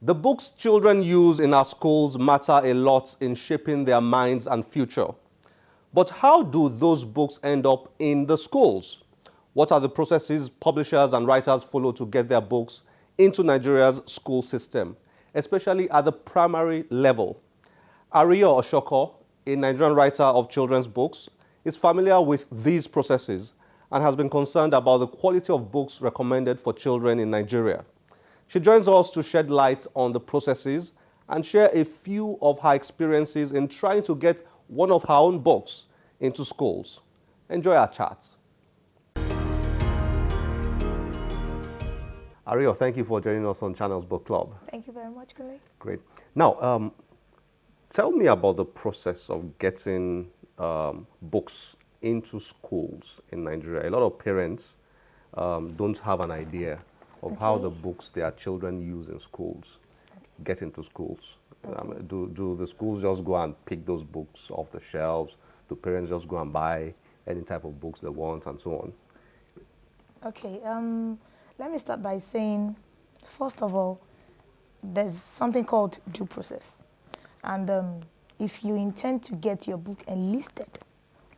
The books children use in our schools matter a lot in shaping their minds and future. But how do those books end up in the schools? What are the processes publishers and writers follow to get their books into Nigeria's school system, especially at the primary level? Ariyo Oshoko, a Nigerian writer of children's books, is familiar with these processes and has been concerned about the quality of books recommended for children in Nigeria. She joins us to shed light on the processes and share a few of her experiences in trying to get one of her own books into schools. Enjoy our chat. Ariyo, thank you for joining us on Channels Book Club. Thank you very much, Kule. Great. Now, tell me about the process of getting books into schools in Nigeria. A lot of parents don't have an idea of how the books their children use in schools get into schools. Do the schools just go and pick those books off the shelves? Do parents just go and buy any type of books they want and so on? Okay, let me start by saying, first of all, there's something called due process. And if you intend to get your book enlisted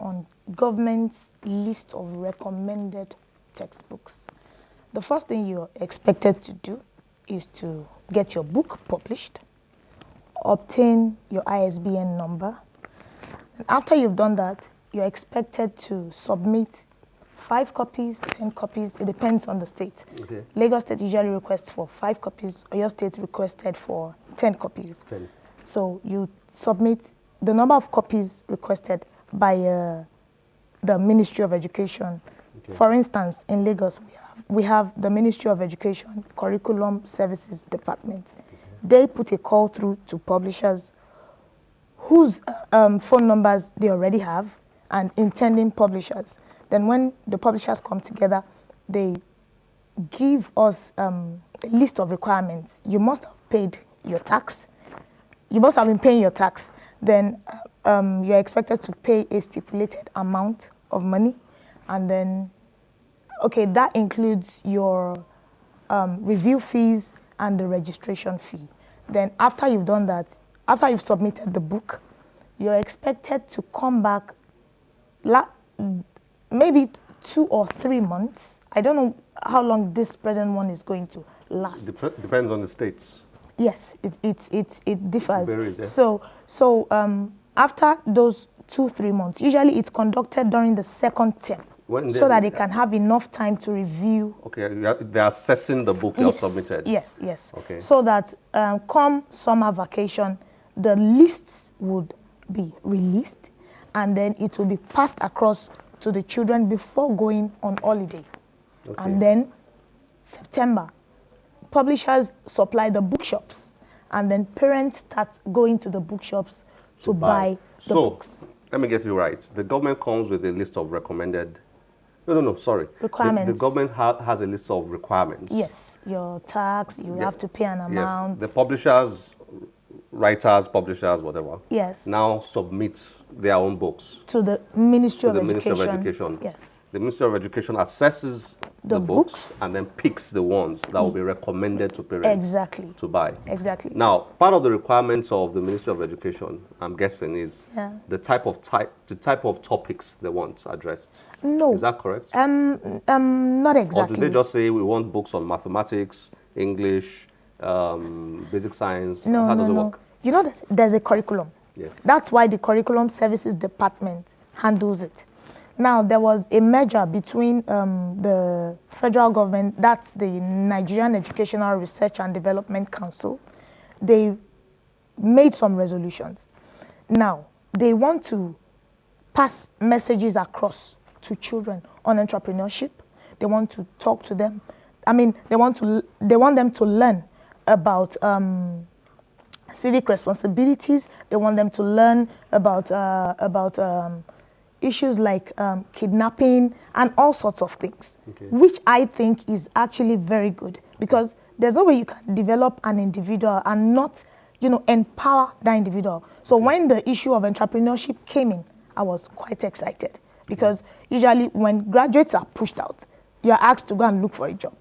on government's list of recommended textbooks, the first thing you're expected to do is to get your book published, obtain your ISBN number. And after you've done that, you're expected to submit 5 copies, 10 copies, it depends on the state. Okay. Lagos State usually requests for 5 copies, Oyo State requested for 10 copies. 10. So you submit the number of copies requested by the Ministry of Education. Okay. For instance, in Lagos, we have the Ministry of Education Curriculum Services Department. Okay. They put a call through to publishers whose phone numbers they already have and intending publishers. Then when the publishers come together, they give us a list of requirements. You must have paid your tax. You must have been paying your tax. Then you're expected to pay a stipulated amount of money. And then, okay, that includes your review fees and the registration fee. Then after you've done that, after you've submitted the book, you're expected to come back maybe 2 or 3 months. I don't know how long this present one is going to last. Depends on the states. Yes, it differs. Varies, yeah. So after those 2-3 months, usually it's conducted during the second term, so that they can have enough time to review. Okay, they're assessing the book you have submitted. Yes. Okay. So that come summer vacation, the lists would be released, and then it will be passed across to the children before going on holiday. Okay. And then September, publishers supply the bookshops, and then parents start going to the bookshops to buy the books. Let me get you right. The government comes with a list of recommended, sorry. Requirements. The government has a list of requirements. Yes, your tax, you have to pay an amount. Yes. The publishers, writers, publishers, whatever, now submit their own books to the Ministry of Education. Yes. The Ministry of Education assesses the books and then picks the ones that will be recommended to parents to buy. Exactly. Now, part of the requirements of the Ministry of Education, I'm guessing, is the type of topics they want addressed. No. Is that correct? Not exactly. Or do they just say we want books on mathematics, English, basic science? No, How does it work? You know, there's a curriculum. Yes. That's why the Curriculum Services Department handles it. Now, there was a merger between the federal government, that's the Nigerian Educational Research and Development Council. They made some resolutions. Now, they want to pass messages across to children on entrepreneurship. They want to talk to them. I mean, they want them to learn about civic responsibilities. They want them to learn about issues like kidnapping and all sorts of things, which I think is actually very good, because there's no way you can develop an individual and not, empower that individual. So when the issue of entrepreneurship came in, I was quite excited, because usually when graduates are pushed out, you're asked to go and look for a job.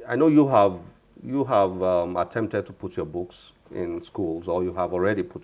I know you have you have attempted to put your books in schools, or you have already put